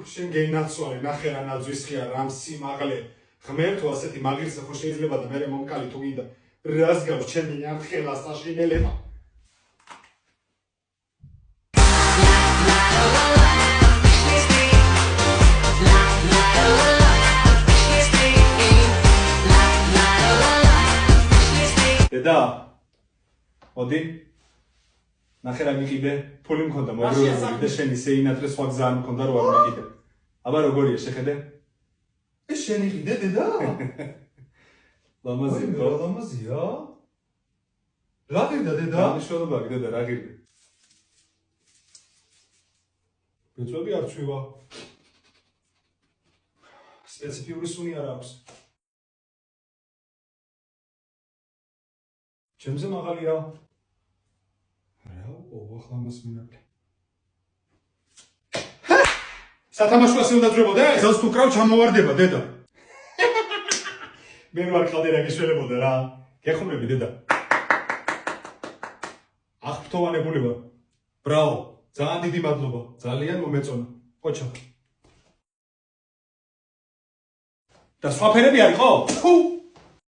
შენ გენაცვალე, ნახე რა ნაძვის ხია, რამ სიმაღლე. ღმერთო ასეთი მაგირის ხო შეიძლება და მე მომკალი თუ გინდა. რას გავს ჩემი არხელა საშინელება. დედა მოდი ნახე რა მიყიდე ფული მქონდა მოგროვებული და შენ ისე ინატრე სხვა გზა არ მქონდა რომ არ მიყიდე აბა როგორია შეხედე ეს შენ იყიდე დედა ლამაზია რა გინდა დედა მნიშვნელობა აქვს დედა რა გინდა ბეწვები არ ცვივა სპეციფიური სუნი არ აქვს ჩემზე მაღალია ახლა მას მინაკლე. სათამაშო ასე უნდა ძრებოდე? გზას თუ კრავ ჩამოვარდება დედა. მე ვარ ხალდერა გიშველებოდა რა. გეხმები დედა. აღფრთოვანებული ვარ. ბრავო. ძალიან დიდი მადლობა. ძალიან მომეწონა. ყოჩა. და სხვა ფერები არისო?